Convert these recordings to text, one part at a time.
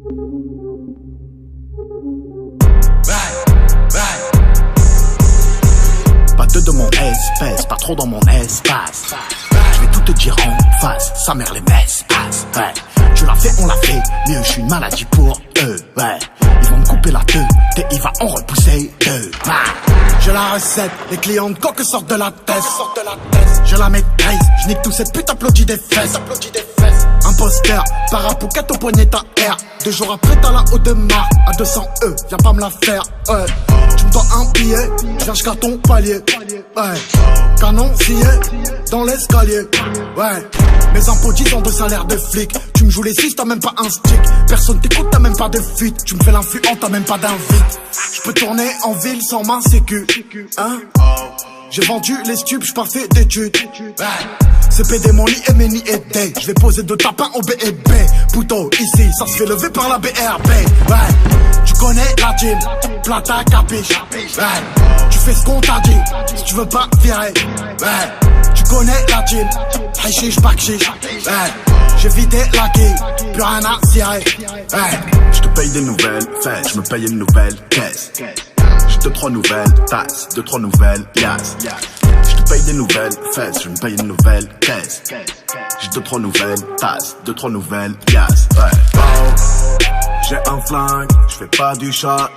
Pas deux de mon espèce, pas trop dans mon espace. Je vais tout te dire en face, sa mère les messes passe. Ouais. Tu l'as fait, on l'a fait, mieux je suis une maladie pour eux. Ouais. Ils vont me couper la tête et il va en repousser deux. Ouais. J'ai la recette, les clients de coque sortent de la tête. Je la maîtrise, je nique tout cette pute, applaudis des fesses. Imposteur, parapouquette au poignet ta R. 2 jours après t'as la haute de marque. À 200 viens pas me la faire. Ouais. Tu me dois un billet, je viens jusqu'à ton palier. Ouais. Canon scié dans l'escalier. Ouais. Mes impôts 10 ans de salaire de flic. Tu me joues les 6, t'as même pas un stick. Personne t'écoute, t'as même pas de fuite. Tu me fais l'influent, t'as même pas d'invite. Je peux tourner en ville sans main sécu. Hein? J'ai vendu les stupes, j'suis pas fait d'études. CPD, mon lit et mes nids et day. J'vais poser 2 tapins au B&B. Pouto, ici, ça se fait lever par la BRB. Ouais, tu connais la team, plata capiche. Ouais, tu fais ce qu'on t'a dit, si tu veux pas virer. Ouais, tu connais la team, hachiche, bakchiche. Ouais, j'ai vidé la quille, plus rien à cirer. Ouais, j'te paye des nouvelles fesses, j'me paye une nouvelle caisse. J'ai 2-3 nouvelles tasses, 2-3 nouvelles yas. Je paye des nouvelles fesses, je me paye une nouvelle caisse. J'ai 2-3 nouvelles tasses, 2-3 nouvelles yas. Ouais. Oh, j'ai un flingue, je fais pas du château.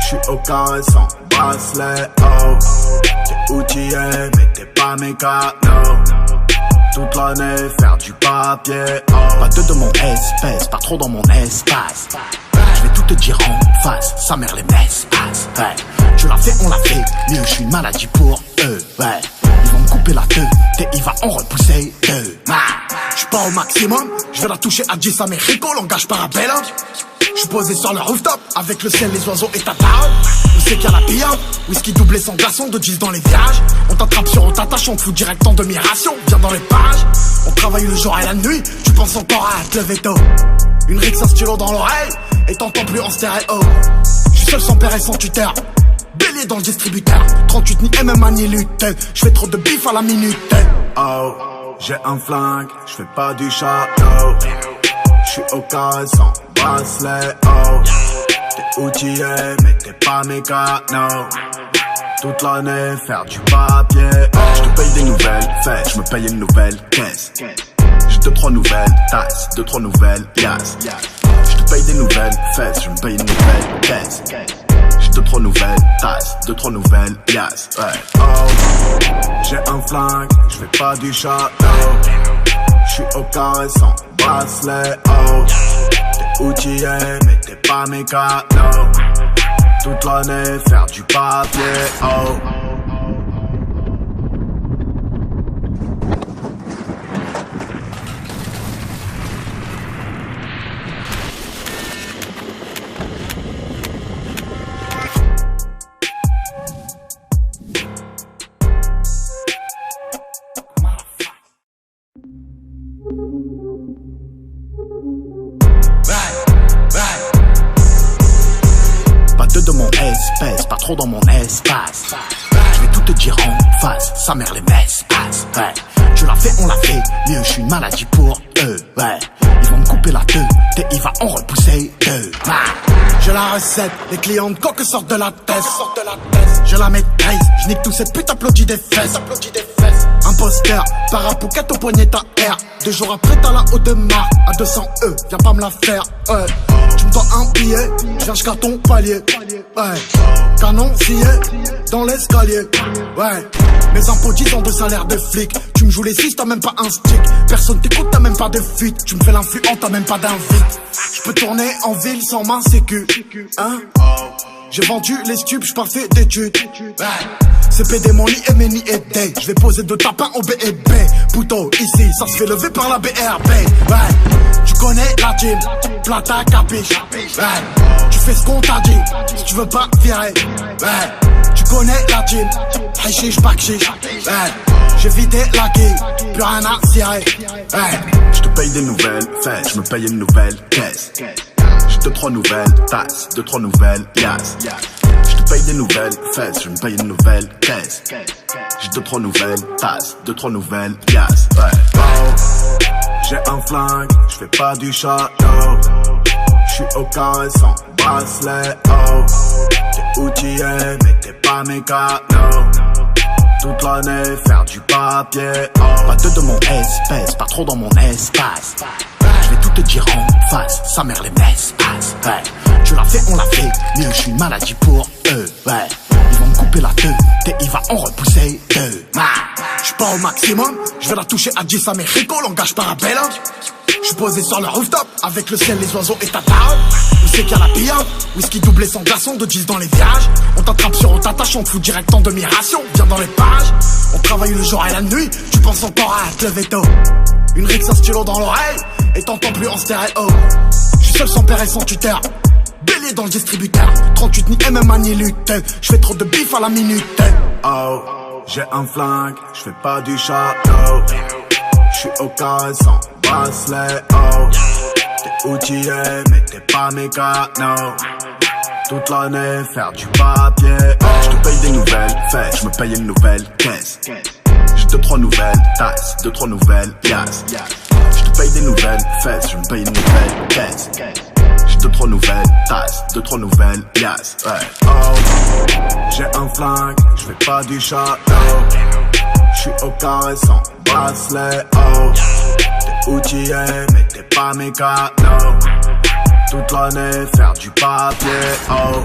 J'suis au carré sans bracelet. Oh, t'es outillé, mais t'es pas mécano. Toute l'année, faire du papier. Oh, pas deux de mon espèce, pas trop dans mon espace. Je vais tout te dire en face, sa mère les messes passe. Ouais. Tu l'as fait, on l'a fait, mieux je suis une maladie pour eux. Ouais. Ils vont me couper la tête et il va en repousser deux. Je suis pas au maximum, je vais la toucher à 10 Américo, langage parabellum. Je suis posé sur le rooftop, avec le ciel, les oiseaux et ta parole. Où c'est qu'il y a la pillade, whisky doublé sans glaçon, de 10 dans les virages. On t'attrape sur on t'attache, on te fout direct en demi-ration. Viens dans les pages, on travaille le jour et la nuit. Tu penses encore à te lever tôt. Une rixe, un stylo dans l'oreille, et t'entends plus en stéréo. Je suis seul sans père et sans tuteur, bélier dans le distributeur. 38 ni MMA ni lutte, je fais trop de bif à la minute. Oh, j'ai un flingue, je fais pas du château. Je suis au carré sans bracelet. Oh, t'es outillé mais t'es pas mécano. Toute l'année faire du papier. Oh, je te paye des nouvelles fesses, je me paye une nouvelle caisse. J'ai 2-3 nouvelles tasses, 2-3 nouvelles yas. Je te paye des nouvelles fesses, je me paye une nouvelle caisse. J'ai 2-3 nouvelles tasses, 2-3 nouvelles yas. Ouais. Oh, j'ai un flingue, je fais pas du château. Je suis au carré sans bracelet. Oh, t'es outillé mais t'es pas mécano. Toute l'année faire du papier. Oh. Pas deux de mon espèce, pas trop dans mon espace. Je vais tout te dire en face, sa mère les messes passe. Ouais. Tu l'as fait, on l'a fait, mieux je suis une maladie pour eux. Ouais. Ils vont me couper la tête et il va en repousser deux. Ouais. J'ai la recette, les clients de coque sortent de la tête. Je la maîtrise, je nique tout cette pute, applaudis des fesses. Imposteur, parapouquette au poignet ta R. 2 jours après t'as la haute de marque. À 200 viens pas me la faire. Ouais. Tu me dois un billet, je viens jusqu'à ton palier. Ouais. Canon scié dans l'escalier. Ouais. Mes impôts 10 ans de salaire de flic. Tu me joues les 6, t'as même pas un stick. Personne t'écoute, t'as même pas de fuite. Tu me fais l'influent, t'as même pas d'invite. Je peux tourner en ville sans main sécu. Hein? J'ai vendu les stupes, j'suis pas fait d'études. CPD, mon lit et mes nids et day. J'vais poser 2 tapins au B&B. Pouto, ici, ça se fait lever par la BRB. Ouais, tu connais la team, plata capiche. Ouais, tu fais ce qu'on t'a dit, si tu veux pas virer. Ouais, tu connais la team, hachiche, bakchiche. Ouais, j'ai vidé la quille, plus rien à cirer. Ouais, j'te paye des nouvelles fesses, j'me paye une nouvelle caisse. J'ai 2-3 nouvelles tasses, 2-3 nouvelles yas. Je te paye des nouvelles fesses, je me paye une nouvelle caisse. J'ai 2-3 nouvelles tasses, 2-3 nouvelles yas. Ouais. Oh, j'ai un flingue, je fais pas du château. J'suis au carré sans bracelet, oh. T'es outillé mais t'es pas mécano. Toute l'année faire du papier, oh. Pas de mon espèce, pas trop dans mon espace. J'vais tout te dire en face, sa mère les m'espace, ouais. Tu l'as fait, on l'a fait, mieux j'suis une maladie pour eux, ouais. Ils vont me couper la tête, et il va en repousser deux. J'suis pas au maximum, j'vais la toucher à 10 Américo, langage parabellum. J'suis posé sur le rooftop, avec le ciel, les oiseaux et ta table. Où c'est qu'il y a la pilla, whisky doublé sans glaçon, de 10 dans les virages. On t'attrape sur on t'attache, on te fout direct en demi-ration. Viens dans les pages, on travaille le jour et la nuit. Tu penses encore à te lever tôt. Une rixe, un stylo dans l'oreille, et t'entends plus en stéréo. J'suis seul sans père et sans tuteur, bélier dans le distributeur. 38 ni MMA ni lutte, j'fais trop de bif à la minute. Oh, j'ai un flingue, j'fais pas du château. J'suis au carré sans bracelet, oh. T'es outillé mais t'es pas mécano. Toute l'année faire du papier, oh. J'te paye des nouvelles fesses, j'me paye une nouvelle caisse. J'ai 2-3 nouvelles tasses, 2-3 nouvelles yas. J'te paye des nouvelles fesses, j'me paye une nouvelle caisse. J'ai 2-3 nouvelles tasses, 2-3 nouvelles yas, ouais. Oh, j'ai un flingue, j'fais pas du château. J'suis au carré sans bracelet, oh. T'es outillé mais t'es pas mécano. Toute l'année faire du papier, oh.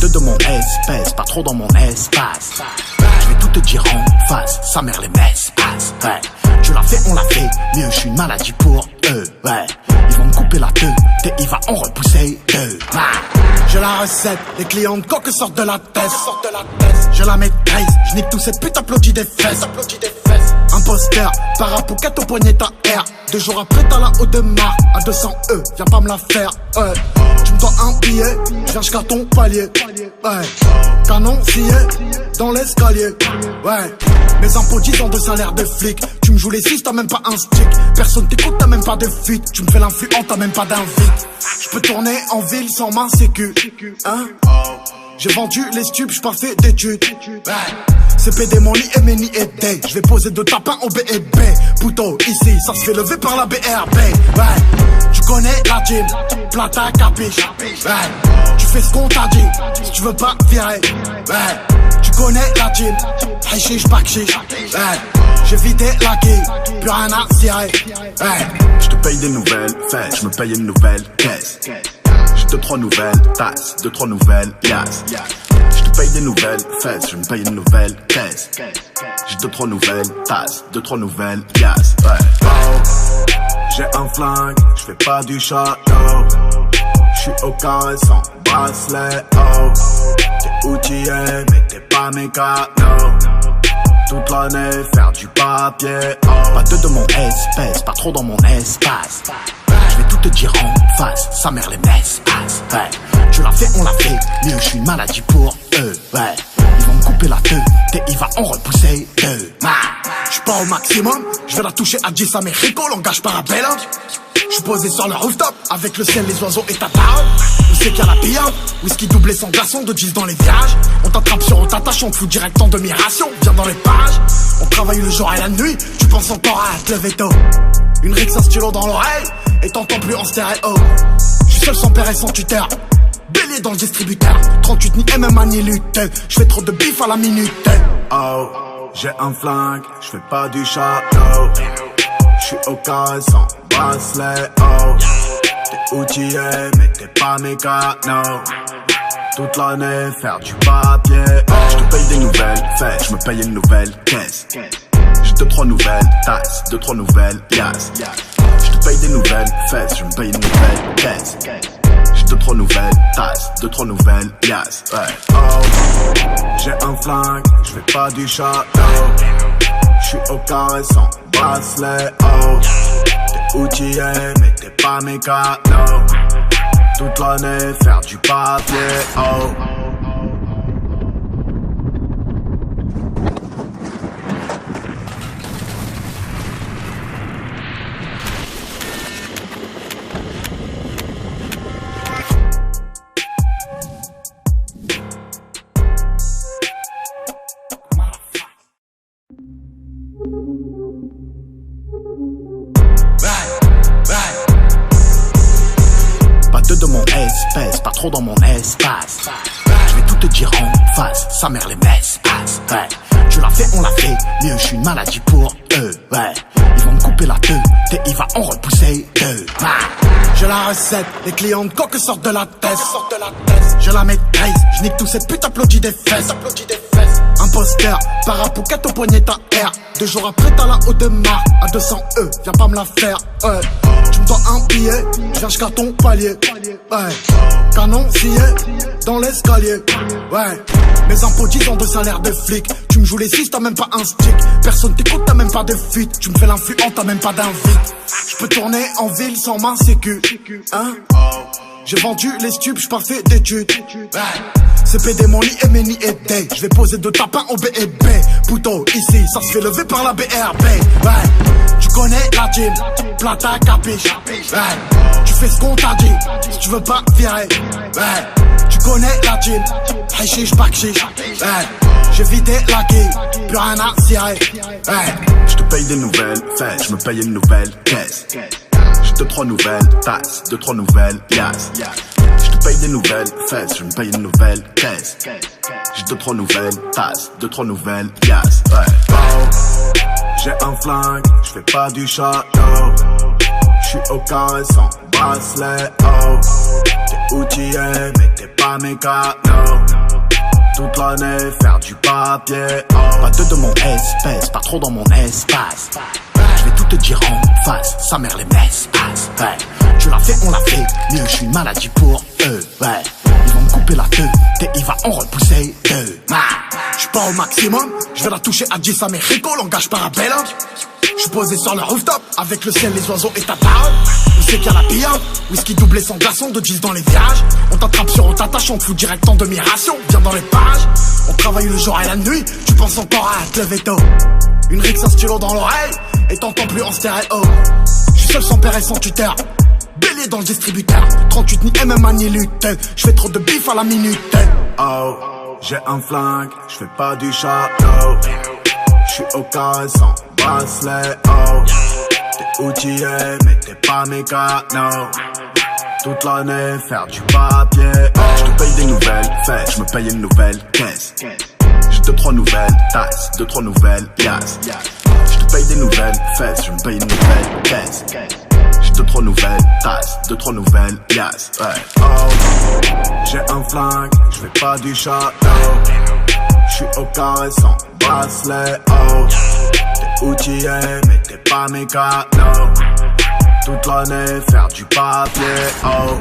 De mon espèce, pas trop dans mon espace. J'vais tout te dire en face, sa mère les m'espace, ouais. Tu l'as fait, on l'a fait, mieux j'suis une maladie pour eux, ouais. Ils vont me couper la tête, et il va en repousser deux. J'ai la recette, les clients de coque sortent de la tête. Je la maîtrise, j'nique tous ces putes, applaudis des fesses. Imposteur, parapouquette au poignet ta R. 2 jours après t'as la haute de marque, à 200 viens pas me la faire, ouais. Tu me dois un billet, j'viens jusqu'à ton palier, ouais. Canon scié, dans l'escalier, ouais. Mes impôts 10 ans de salaire de flic. Tu me joues les 6, t'as même pas un stick. Personne t'écoute, t'as même pas de fuite. Tu me fais l'influent, t'as même pas d'invite. J'peux tourner en ville sans ma sécu, hein. J'ai vendu les stupes, j'pars fait d'études, ouais. CPD, mon lit et meni et day. J'vais poser 2 tapins au B&B. Pouto, ici, ça se fait lever par la BRB, ouais. Tu connais la team, plata capiche, ouais. Tu fais ce qu'on t'a dit, si tu veux pas virer, ouais. Tu connais la team, hashish, bakchish, ouais. J'ai vidé la quille, plus rien à cirer, ouais. J'te paye des nouvelles fesses, j'me paye une nouvelle caisse. J'ai 2-3 nouvelles tasses, 2-3 nouvelles yas. J'te paye des nouvelles fesses, j'me paye une nouvelle caisse. J'ai 2-3 nouvelles tasses, 2-3 nouvelles yas, ouais. Oh, j'ai un flingue, j'fais pas du château. J'suis au carré sans bracelet, oh. T'es outillé mais t'es pas mécano. Toute l'année faire du papier, oh. Pas de mon espèce, pas trop dans mon espace. J'vais tout te dire en face, sa mère les m'espace, ouais. Tu l'as fait, on l'a fait, mieux j'suis une maladie pour eux, ouais. Ils vont me couper la tête, et il va en repousser deux. J'suis pas au maximum, j'vais la toucher à 10 Américo, langage parabellum. J'suis posé sur le rooftop, avec le ciel, les oiseaux et ta table. Où c'est qu'il y a la pilla, whisky doublé sans glaçon, de 10 dans les virages. On t'attrape sur on t'attache, on te fout direct en demi-ration. Viens dans les pages, on travaille le jour et la nuit. Tu penses encore à te lever tôt. Une rixe, un stylo dans l'oreille, et t'entends plus en stéréo. J'suis seul sans père et sans tuteur, bélier dans le distributeur. 38 ni MMA ni lutte, j'fais trop de bif à la minute. Oh, j'ai un flingue, j'fais pas du château. J'suis au carré sans bracelet, oh. T'es outillé mais t'es pas mécano. Toute l'année faire du papier, oh. J'te paye des nouvelles fesses, j'me paye une nouvelle caisse. J'ai 2-3 nouvelles tasses, 2-3 nouvelles yas. J'te paye des nouvelles fesses, j'me paye une nouvelle caisse. J'ai 2-3 nouvelles tasses, 2-3 nouvelles yas, ouais. Oh, j'ai un flingue, j'fais pas du château. J'suis au carré sans bracelet, oh. T'es outillé mais t'es pas mécano. Toute l'année faire du papier, oh. espèce, pas trop dans mon espace. Je vais tout te dire en face, sa mère les messes passe. Ouais, tu l'as fait, on l'a fait, mieux je suis une maladie pour eux. Ouais, ils vont me couper la tête et il va en repousser deux. J'ai la recette, les clients de coque sortent de la tête. Je la maîtrise, je nique tous ces putes, applaudis des fesses. Imposteur, parapouquette au poignet ta R. 2 jours après t'as la haute de marque à 200 viens pas me la faire. Ouais, tu me dois un billet, je viens jusqu'à ton palier. Ouais, canon scié dans l'escalier. Ouais, mes impôts 10 ans de salaire de flic. Tu me joues les 6, t'as même pas un stick. Personne t'écoute, t'as même pas de fuite. Tu me fais l'influent, t'as même pas d'invite. Je peux tourner en ville sans ma sécu. Hein? J'ai vendu les stupes, j'suis pas fait d'études. CPD, mon lit et Meni et Day. J'vais poser 2 tapins au B&B. Pouto, ici, ça se fait lever par la BRB. Ouais, tu connais la team, plata capiche. Ouais, tu fais ce qu'on t'a dit, si tu veux pas virer. Ouais, tu connais la team, hashish, bakchiche. Ouais, j'ai vidé la quille, plus rien à cirer. Ouais, j'te paye des nouvelles fesses, j'me paye une nouvelle caisse. J'ai 2-3 nouvelles tasses, 2-3 nouvelles yas. Je paye des nouvelles fesses, je me paye une nouvelle caisse. J'ai 2-3 nouvelles tasses, 2-3 nouvelles yas. Ouais. Oh, j'ai un flingue, je fais pas du château. J'suis au carré sans bracelet. Oh, t'es outillé mais t'es pas mécano. Toute l'année faire du papier. Oh, pas deux de mon espèce, pas trop dans mon espace. Je vais tout te dire en face, sa mère les messes passe. Ouais, tu l'as fait, on l'a fait, mieux je suis une maladie pour eux. Ouais, ils vont me couper la tête et il va en repousser deux. J'suis pas au maximum, je vais la toucher à 10 Américo, langage parabellum. J'suis posé sur le rooftop, avec le ciel, les oiseaux et ta parole. Où c'est qu'il y a la pillade, whisky doublé sans glaçon, de 10 dans les virages. On t'attrape sur on t'attache, on te fout direct en demi-ration. Viens dans les pages, on travaille le jour et la nuit. Tu penses encore à te lever tôt. Une rixe, un stylo dans l'oreille, et t'entends plus en stéréo. J'suis seul sans père et sans tuteur, bélier dans le distributeur. 38 ni MMA ni lutte, j'fais trop de bif à la minute. Oh, j'ai un flingue, j'fais pas du château. J'suis au carré sans bracelet. Oh, t'es outillé mais t'es pas mécano. Toute l'année faire du papier. Oh, j'te paye des nouvelles fesses, j'me paye une nouvelle caisse. J'ai 2-3 nouvelles tasses, 2-3 nouvelles yas. J'te paye des nouvelles fesses, j'me paye une nouvelle caisse. J'ai 2-3 nouvelles tasses, 2-3 nouvelles yas. Ouais. Oh, j'ai un flingue, j'fais pas du château. J'suis au carré sans bracelet. Oh, t'es outillé mais t'es pas mécano. Toute l'année faire du papier. Oh.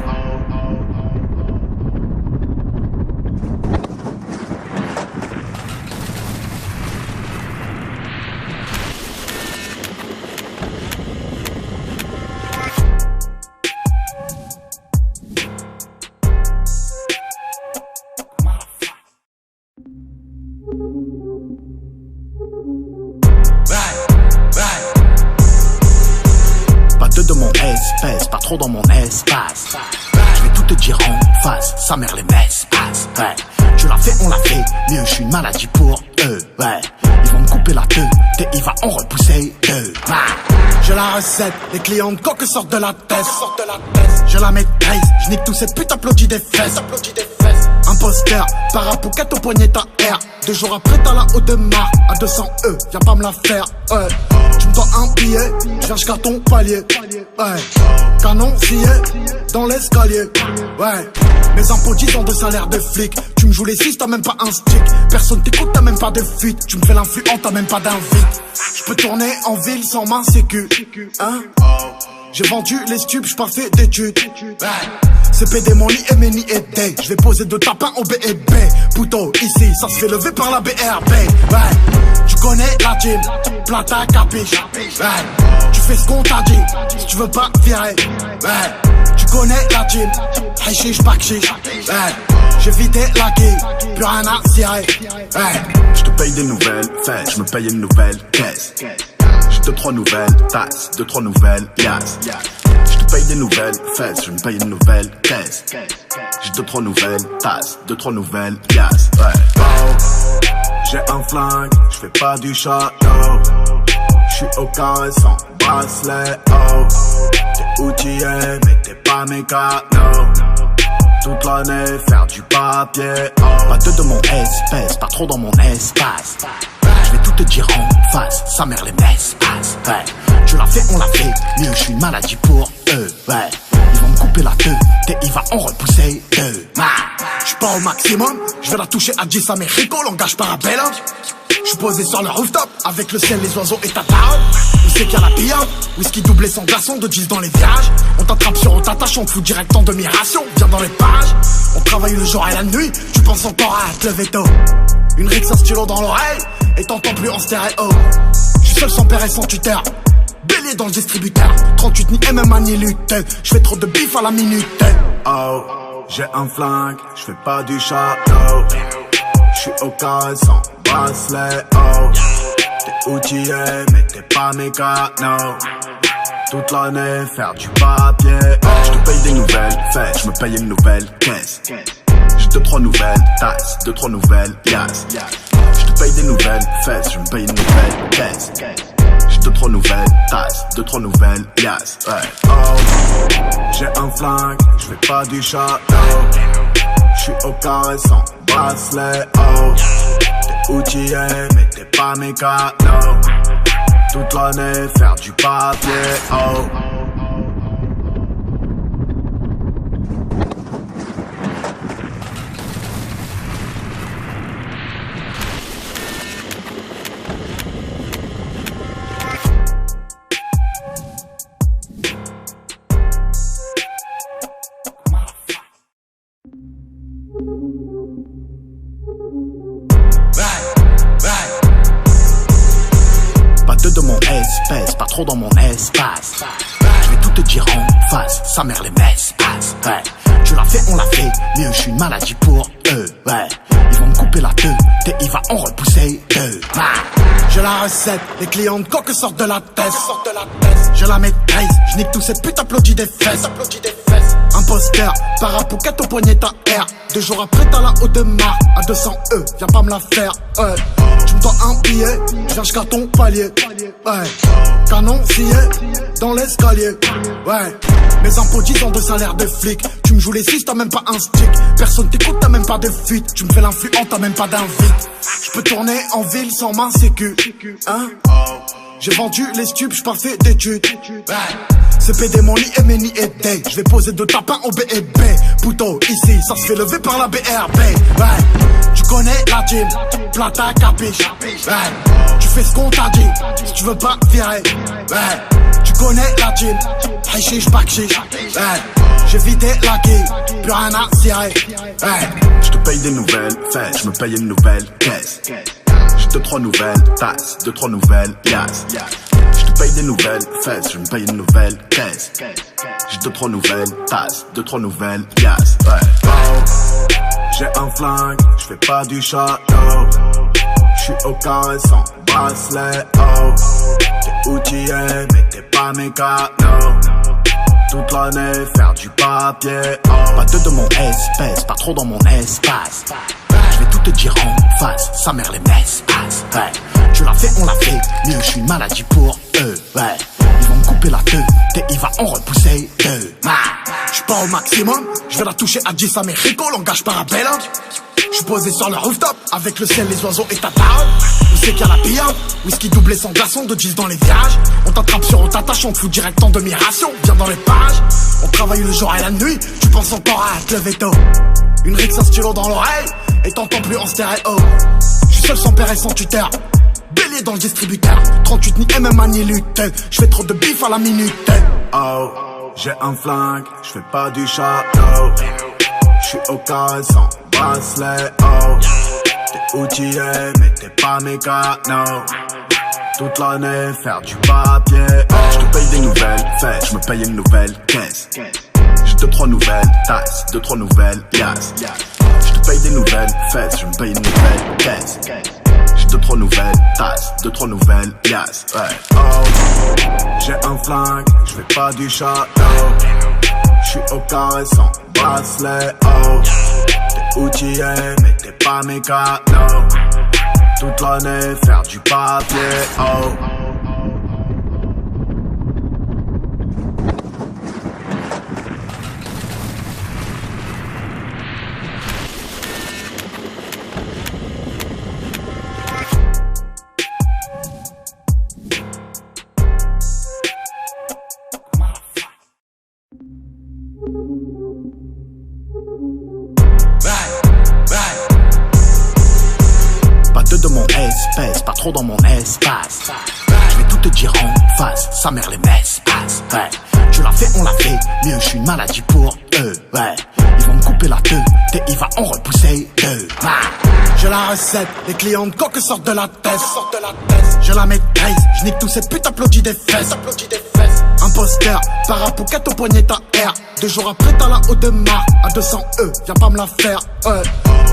De mon espèce, pas trop dans mon espace. Je vais tout te dire en face, sa mère les messes passe. Ouais, tu l'as fait, on l'a fait, mieux je suis une maladie pour eux. Ouais, ils vont me couper la tête et il va en repousser deux. J'ai la recette, les clients de coque sortent de la tête. Je la maîtrise, je nique tous ces putes, applaudis des fesses. Imposteur, parapouquette au poignet ta R. 2 jours après t'as la haute de marque à 200 viens pas me la faire. Ouais, tu me dois un billet, je viens jusqu'à ton palier. Ouais, canon scié dans l'escalier. Ouais, mes impôts 10 ans de salaire de flic. Tu me joues les 6, t'as même pas un stick. Personne t'écoute, t'as même pas de fuite. Tu me fais l'influent, t'as même pas d'invite. Je peux tourner en ville sans ma sécu. Hein? J'ai vendu les stupes, j'suis pas fait d'études. CPD, mon lit et Meni et Day. J'vais poser 2 tapins au B&B. Pouto, ici, ça se fait lever par la BRB. Ouais, tu connais la team, plata capiche. Ouais, tu fais ce qu'on t'a dit, si tu veux pas virer. Ouais, tu connais la team, hashish, bakchiche. Ouais, j'ai vidé la quille, plus rien à cirer. Ouais, j'te paye des nouvelles fesses, j'me paye une nouvelle caisse. J'ai 2-3 nouvelles tasses, 2-3 nouvelles yas. J'te paye des nouvelles fesses, j'me paye une nouvelle caisse. J'ai 2-3 nouvelles tasses, 2-3 nouvelles yas. Ouais. Oh, j'ai un flingue, j'fais pas du château. J'suis au carré sans bracelet. Oh, t'es outillé mais t'es pas mécano. Toute l'année, faire du papier, oh. Pas de mon espèce, pas trop dans mon espace. Je vais tout te dire en face, sa mère les m'espace. Ouais. Tu l'as fait, on l'a fait, mieux je suis une maladie pour eux. Ouais. Ils vont me couper la tête et il va en repousser deux. J'suis pas au maximum, je vais la toucher à 10 Américo, langage parabellum. J'suis posé sur le rooftop, avec le ciel, les oiseaux et ta parole. Où c'est qu'il y a la pillade, whisky doublé sans glaçon, de 10 dans les virages. On t'attrape sur on t'attache, on te fout direct en demi-ration. Viens dans les pages, on travaille le jour et la nuit. Tu penses encore à te lever tôt. Une rixe, un stylo dans l'oreille, et t'entends plus en stéréo. J'suis seul sans père et sans tuteur, bélier dans le distributeur. 38 ni MMA ni lutte, j'fais trop de bif à la minute. Oh, j'ai un flingue, j'fais pas du château. J'suis au carré sans bracelet, oh. T'es outillé mais t'es pas mécano. Toute l'année faire du papier, oh. J'te paye des nouvelles fêtes, j'me paye une nouvelle caisse. J'ai 2-3 nouvelles tasses, 2-3 nouvelles yas. J'te paye des nouvelles fesses, j'me paye une nouvelle caisse. J'ai 2-3 nouvelles tasses, 2-3 nouvelles yas. Ouais, oh. J'ai un flingue, j'fais pas du château. J'suis au carré sans bracelet, oh. T'es outillé mais t'es pas mécano. Toute l'année faire du papier, oh. De mon espèce, pas trop dans mon espace. Je vais tout te dire en face, sa mère les m'espace. Ouais. Tu l'as fait, on l'a fait, mieux je suis une maladie pour eux. Ouais. Ils vont me couper la tête et il va en repousser deux. J'ai la recette, les clients de coque sortent de la tête. Je la maîtrise, je nique tout cette pute, applaudis des fesses. Imposteur, parapouquette au poignet ta R. 2 jours après t'as la haute de marque. À 200 viens pas me la faire. Ouais. Tu me dois un billet, je viens jusqu'à ton palier. Ouais. Canon scié dans l'escalier. Ouais. Mes impôts 10 ans de salaire de flic. Tu me joues les 6, t'as même pas un stick. Personne t'écoute, t'as même pas de fuite. Tu me fais l'influent, t'as même pas d'invite. Je peux tourner en ville sans ma sécu. Hein? J'ai vendu les stupes, j'suis pas fait d'études. C'est PD mon lit et Méni et Day. J'vais poser 2 tapins au B&B. Pouto, ici, ça se fait lever par la BRB. Ouais. Tu connais la team, plata capiche. Ouais. Tu fais ce qu'on t'a dit, si tu veux pas virer. Ouais. Tu connais la team, hachiche, bakchiche. Ouais. J'ai vidé la quille, plus rien à cirer. Ouais. J'te paye des nouvelles fêtes, j'me paye une nouvelle caisse. J'ai 2-3 nouvelles tasses, 2-3 nouvelles yas. J'te paye des nouvelles fesses, je me paye une nouvelle caisse. J'ai 2-3 nouvelles tasses, 2-3 nouvelles yas. Ouais. Oh. J'ai un flingue, j'fais pas du château. J'suis au carré sans bracelet, oh. T'es outillé mais t'es pas mécano. Toute l'année faire du papier, oh. Pas de mon espèce, pas trop dans mon espace. Je vais tout te dire en face, sa mère les m'espace. Ouais. Tu l'as fait, on l'a fait, mieux je suis une maladie pour eux. Ouais. Ils vont me couper la tête et il va en repousser deux. J'suis pas au maximum, je vais la toucher à 10 Américo, langage parabellum. J'suis posé sur le rooftop, avec le ciel, les oiseaux et ta parole. Où c'est qu'il y a la pillade, whisky doublé sans glaçon, de 10 dans les virages. On t'attrape sur on t'attache, on te fout direct en demi-ration. Viens dans les pages, on travaille le jour et la nuit. Tu penses encore à te lever tôt. Une rixe, un stylo dans l'oreille, et t'entends plus en stéréo. J'suis seul sans père et sans tuteur, bélier dans le distributeur. 38 ni MMA ni lutte, j'fais trop de bif à la minute. Oh, j'ai un flingue, j'fais pas du château. J'suis au carré sans bracelet, oh. T'es outillé mais t'es pas mécano. Toute l'année faire du papier, oh. J'te paye des nouvelles fêtes, j'me paye une nouvelle caisse. J'ai 2-3 nouvelles tasses, 2-3 nouvelles yas. J'te paye des nouvelles fesses, j'me paye une nouvelle caisse. J'ai 2-3 nouvelles tasses, 2-3 nouvelles yas. Ouais, oh. J'ai un flingue, j'fais pas du château. J'suis au carré sans bracelet, oh. T'es outillé mais t'es pas mécano. Toute l'année faire du papier, oh. de mon espèce, pas trop dans mon espace. Je vais tout te dire en face, sa mère les messes passe. Ouais. Tu l'as fait, on l'a fait, mieux je suis une maladie pour eux. Ouais. Ils vont me couper la queue, et il va en repousser deux. J'ai la recette, les clients de coque sortent de la tête. Je la maîtrise, je nique tous ces putes, applaudis des fesses. Imposteur, parapouquette au poignet ta R. 2 jours après t'as la haute de marque, à 200 viens pas me la faire. Ouais.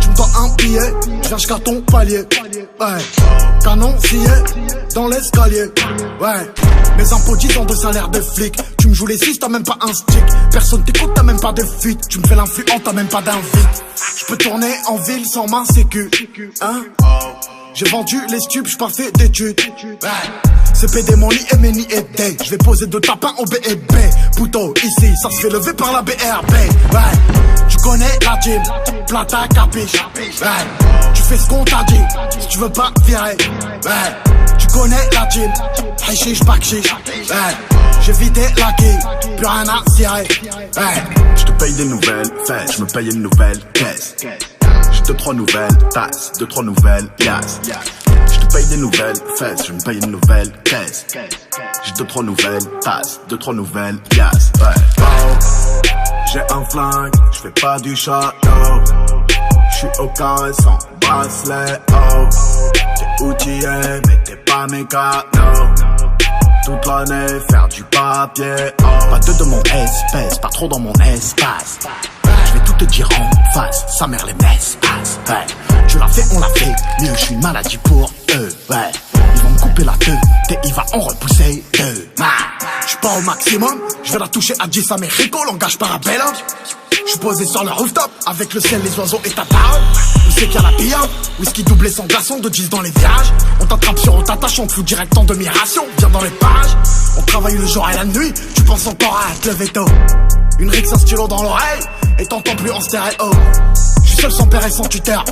Tu me dois un billet, je viens jusqu'à ton palier. Ouais. Canon scié dans l'escalier. Ouais. Mes impôts 10 ans de salaire de flic. Tu me joues les 6, t'as même pas un stick. Personne t'écoute, t'as même pas de fuite. Tu me fais l'influent, t'as même pas d'invite. Je peux tourner en ville sans ma sécu. Hein? J'ai vendu les stupes, j'suis pas fait d'études. Ouais. CPD, mon lit et meni et day. J'vais poser 2 tapins au B&B. Pouto, ici, ça se fait lever par la BRB. Ouais. Tu connais la gym, plata capiche. Ouais. Tu fais ce qu'on t'a dit, si tu veux pas virer. Ouais. Tu connais la gym, hachiche, bakchiche. Ouais. J'ai vidé la quille, plus rien à cirer. Ouais. J'te paye des nouvelles fesses, j'me paye une nouvelle caisse. J'ai 2-3 nouvelles tasses, 2-3 nouvelles yas. Je te paye des nouvelles fesses, je me paye une nouvelle caisse. J'ai 2-3 nouvelles tasses, 2-3 nouvelles yas. Ouais. Oh, j'ai un flingue, je fais pas du château. J'suis au carré sans bracelet. Oh, t'es outillé mais t'es pas mécano. Toute l'année faire du papier. Oh, pas de mon espèce, pas trop dans mon espace. Je vais tout te dire en face, sa mère les messes passe. Ouais. Tu l'as fait, on l'a fait, mieux je suis une maladie pour eux. Ouais. Ils vont me couper la queue, et il va en repousser deux. J'suis pas au maximum, je vais la toucher à 10 Américo, langage parabellum. J'suis posé sur le rooftop, avec le ciel, les oiseaux et ta parole. Où c'est qu'il y a la pillade, whisky doublé sans glaçon, de 10 dans les virages. On t'attrape sur on t'attache, on te fout direct en demi-ration. Viens dans les pages, on travaille le jour et la nuit, tu penses encore à te lever tôt. Une rixe, un stylo dans l'oreille, et t'entends plus en stéréo. J'suis seul sans père et sans tuteur,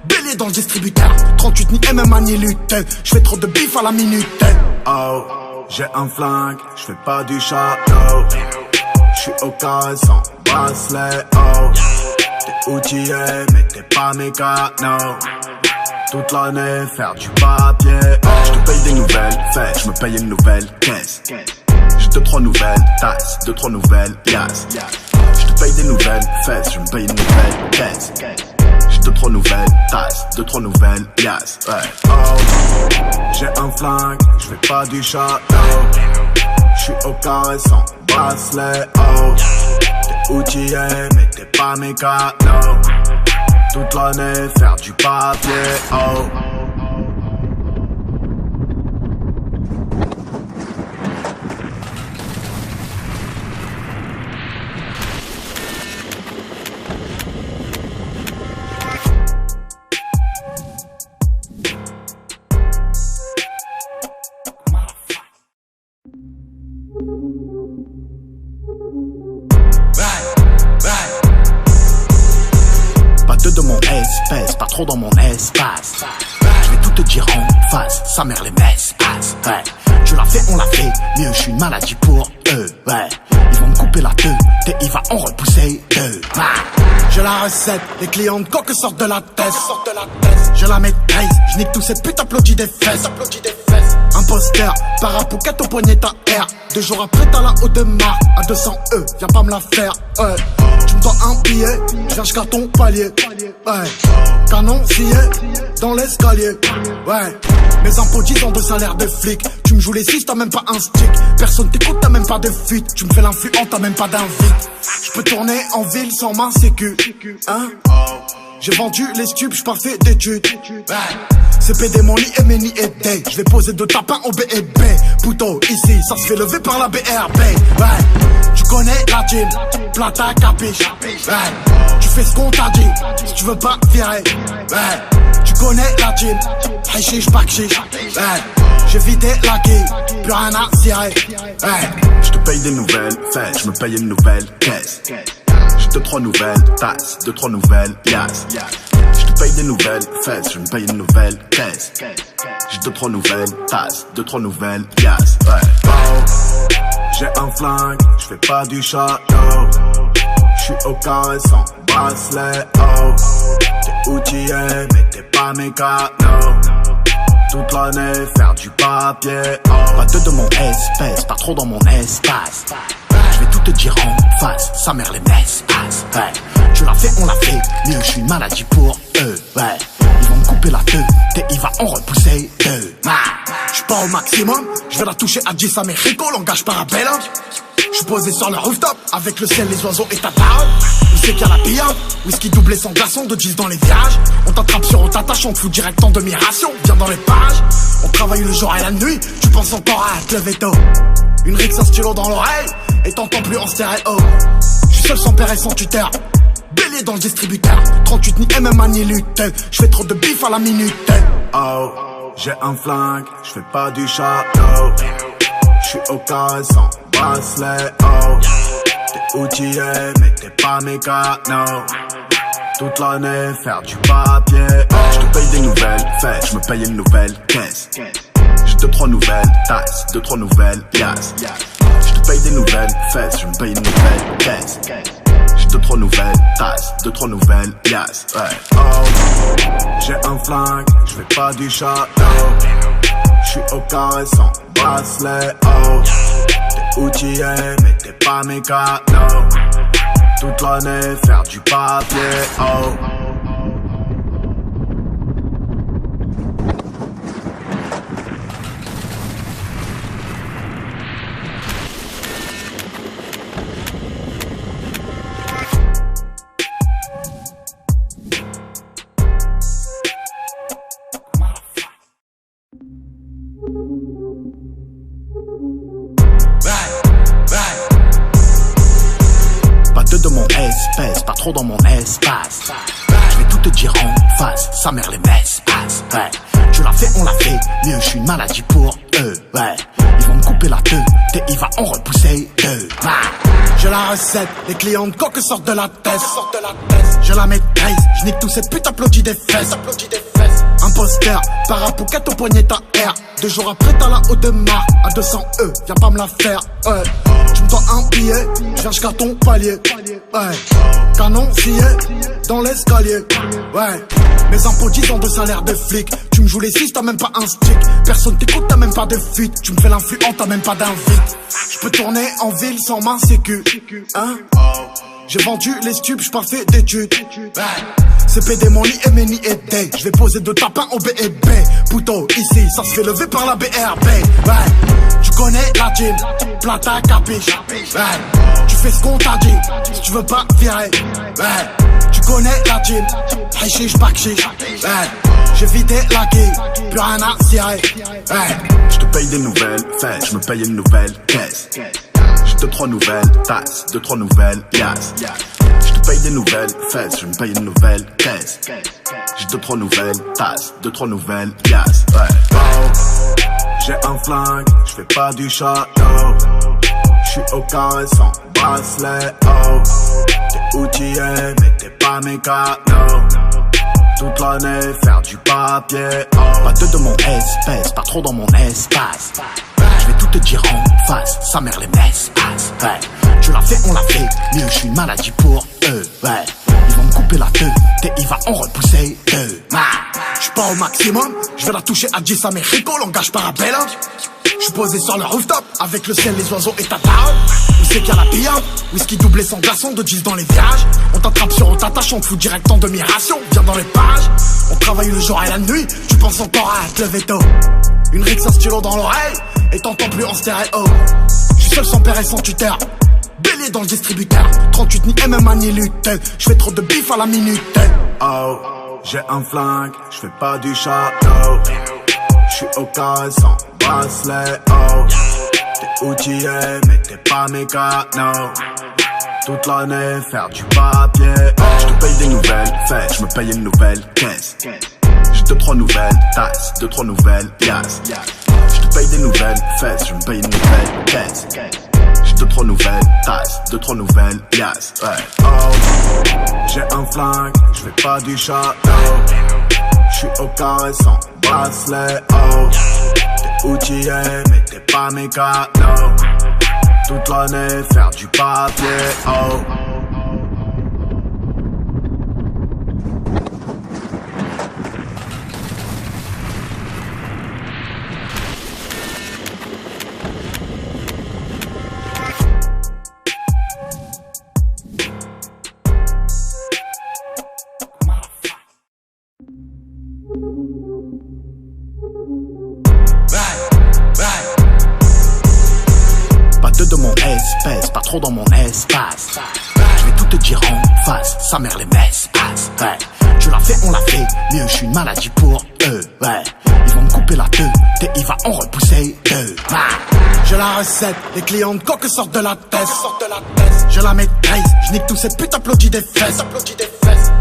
bélier dans le distributeur. 38 ni MMA ni lutte, j'fais trop de bif à la minute. Oh, j'ai un flingue, j'fais pas du château. J'suis au carré sans bracelet. Oh, t'es outillé mais t'es pas mécano. Toute l'année faire du papier. Oh, j'te paye des nouvelles fesses, j'me paye une nouvelle caisse. J'ai 2-3 nouvelles tasses, 2-3 nouvelles yas. J'te paye des nouvelles fesses, j'me paye une nouvelle caisse. J'ai 2-3 nouvelles tasses, 2-3 nouvelles yas. Ouais. Oh, j'ai un flingue, j'fais pas du château. J'suis au carré sans bracelet. Oh, t'es outillé mais t'es pas mécano. Toute l'année faire du papier. Oh. De mon espèce, pas trop dans mon espace. Je vais tout te dire en face, sa mère les messes passe. Ouais. Tu l'as fait, on l'a fait, mieux je suis une maladie pour eux. Ouais. Ils vont me couper la queue, et il va en repousser deux. J'ai la recette, les clients de coque sortent de la tête. Je la maîtrise, je nique tous ces putes, applaudis des fesses. Imposteur, parapouquette au poignet ta R. 2 jours après t'as la haute de marque, à 200 viens pas me la faire. Ouais. Tu me dois un billet, je viens jusqu'à ton palier. Ouais. Canon scié dans l'escalier. Ouais. Mes impôts 10 ans de salaire de flic. Tu me joues les 6, t'as même pas un stick. Personne t'écoute, t'as même pas de fuite. Tu me fais l'influent, t'as même pas d'invite. Je peux tourner en ville sans ma sécu. Hein? J'ai vendu les stupes, j'suis pas fait d'études. Ouais. CPD, mon lit et meni et day. J'vais poser 2 tapins au B&B. Pouto, ici, ça se fait lever par la BRB. Ouais. Tu connais la gym, plata capiche. Ouais. Tu fais ce qu'on t'a dit, si tu veux pas virer. Ouais. Tu connais la gym, hachiche, bakchiche. Ouais. J'ai vidé la quille, plus rien à cirer. Ouais. J'te paye des nouvelles fesses, j'me paye une nouvelle caisse. J'ai 2-3 nouvelles tasses, 2-3 nouvelles yas. J'te paye des nouvelles fesses, j'me paye une nouvelle caisse. J'ai 2-3 nouvelles tasses, 2-3 nouvelles yas. Ouais. Oh, j'ai un flingue, j'fais pas du château. J'suis au carré sans bracelet. Oh, t'es outillé mais t'es pas mécano. toute l'année, faire du papier. Oh. Pas de mon espèce, pas trop dans mon espace. Je vais tout te dire en face, sa mère les m'espace. Ouais. Tu l'as fait, on l'a fait, mieux je suis une maladie pour eux. Ouais. Ils vont me couper la tête et il va en repousser deux. J'suis pas au maximum, je vais la toucher à 10 Américo, langage parabellum. J'suis posé sur le rooftop, avec le ciel, les oiseaux et ta parole. Il sait qu'il y a la pillade, whisky doublé sans glaçon, de 10 dans les virages. On t'attrape sur on t'attache, on te fout direct en demi-ration. Viens dans les pages, on travaille le jour et la nuit. Tu penses encore à te lever tôt. Une rixe, un stylo dans l'oreille, et t'entends plus en stéréo. J'suis seul sans père et sans tuteur, bélier dans le distributeur. 38 ni MMA ni lutte, j'fais trop de bif à la minute. Oh, j'ai un flingue, j'fais pas du château. J'suis au carré sans bracelet, oh. T'es outillé, mais t'es pas mécano. Toute l'année, faire du papier, oh. J'te paye des nouvelles fesses, j'me paye une nouvelle caisse. J'ai 2-3 nouvelles tasses, 2-3 nouvelles pièces. J'te paye des nouvelles fesses, j'me paye une nouvelle caisse. J'ai 2-3 nouvelles tasses, 2-3 nouvelles pièces, ouais. Oh, j'ai un flingue, j'fais pas du château. J'suis au carré sans bracelet, oh. T'es outillé, mais t'es pas mécano. Toute l'année, faire du papier, oh. De mon espèce, pas trop dans mon espace. Je vais tout te dire en face, sa mère les m'espace. Ouais. Tu l'as fait, on l'a fait, mieux je suis une maladie pour eux. Ouais. Ils vont me couper la tête et il va en repousser deux. J'ai la recette, les clients de coque sortent de la tête. Je la maîtrise, je nique tous ces putes, applaudis des fesses. Imposteur, parapouquette au poignet ta R. 2 jours après t'as la haute de marre, à 200 viens pas me la faire. Ouais. Tu me dois un billet, je viens jusqu'à ton palier. Ouais. Canon scié dans l'escalier. Ouais. Mes impôts 10 ans de salaire de flic. Tu me joues les 6, t'as même pas un stick. Personne t'écoute, t'as même pas de fuite. Tu me fais l'influent, t'as même pas d'invite. Je peux tourner en ville sans ma sécu. Hein? J'ai vendu les stupes, j'suis pas fait d'études. C'est PD mon lit et mes nids aidés. J'vais poser 2 tapins au B&B. Pouto, ici, ça se fait lever par la BRB. Ouais. Tu connais la team, plata capiche. Ouais. Tu fais ce qu'on t'a dit, si tu veux pas virer. Ouais. Tu connais la team, hachiche, pas chiche. Ouais. J'ai vidé la quille, plus rien à cirer. Ouais. J'te paye des nouvelles fesses, j'me paye une nouvelle caisse. J'ai 2-3 nouvelles tasses, 2-3 nouvelles pièces. J'te paye des nouvelles fesses, j'me paye une nouvelle caisse. J'ai 2-3 nouvelles tasses, 2-3 nouvelles pièces. Ouais. Oh, j'ai un flingue, j'fais pas du château. J'suis au carré sans bracelet, oh. T'es outillé, mais t'es pas mécano. Toute l'année, faire du papier, oh. Pas de mon espèce, pas trop dans mon espace. Je vais tout te dire en face, sa mère les m'espace. Ouais. Tu l'as fait, on l'a fait, mieux je suis une maladie pour eux. Ouais. Ils vont me couper la tête et il va en repousser deux. J'suis pas au maximum, je vais la toucher à 10 Américo, langage parabellum. J'suis posé sur le rooftop, avec le ciel, les oiseaux et ta parole. Il sait qu'il y a la pillade, whisky doublé sans glaçon, de 10 dans les virages. On t'attrape sur on t'attache, on te fout direct en demi-ration. Viens dans les pages, on travaille le jour et la nuit. Tu penses encore à te lever tôt. Une rixe, un stylo dans l'oreille, et t'entends plus en stéréo. J'suis seul sans père et sans tuteur, bélier dans le distributeur. 38 ni MMA ni lutte, j'fais trop de bif à la minute. Oh, j'ai un flingue, j'fais pas du château. J'suis au carré sans bracelet, oh. T'es outillé, mais t'es pas mécano. Toute l'année, faire du papier, oh. J'te paye des nouvelles fesses, j'me paye une nouvelle caisse. J'ai 2-3 nouvelles tasses, 2-3 nouvelles pièces. J'te paye des nouvelles fesses, j'me paye une nouvelle caisse. J'ai 2-3 nouvelles tasses, 2-3 nouvelles pièces. Ouais. Oh, j'ai un flingue, j'fais pas du château. J'suis au carré sans bracelet, oh. T'es outillé, mais t'es pas mécano. Toute l'année, faire du papier, oh. espèce, pas trop dans mon espace. Je vais tout te dire en face, sa mère les messes passe. Ouais, tu l'as fait, on l'a fait, mieux je suis une maladie pour eux. Ouais, ils vont me couper la tête et il va en repousser deux. J'ai la recette, les clients de coque sortent de la tête. Je la maîtrise, je nique tous ces putes, applaudis des fesses.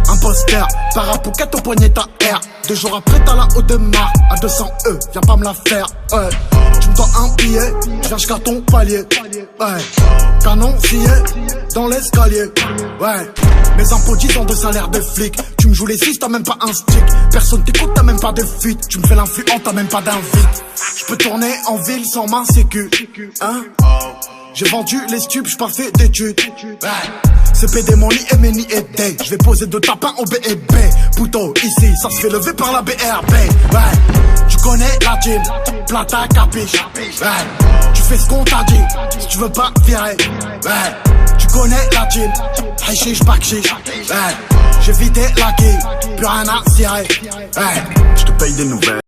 Imposteur, parapocket au poignet ta R. 2 jours après t'as la haute de marre. À 200 viens pas me la faire. Ouais. Tu me dois un billet, je viens jusqu'à ton palier. Ouais. Canon scié dans l'escalier. Ouais. Mes impôts 10 ans de salaire de flic. Tu me joues les 6, t'as même pas un stick. Personne t'écoute, t'as même pas de fuite. Tu me fais l'influent, t'as même pas d'invite. Je peux tourner en ville sans ma sécu. Hein? J'ai vendu les stupes, j'suis pas fait d'études. Ouais. C'est PD mon lit et Meni et Day. J'vais poser 2 tapins au B&B. Pouto, ici, ça se fait lever par la BRB. Ouais. Tu connais la team, plata capiche. Ouais. Tu fais ce qu'on t'a dit, si tu veux pas virer. Ouais. Tu connais la team, hashish, bakchish. Ouais. J'ai vidé la quille, plus rien à cirer. Ouais. J'te paye des nouvelles.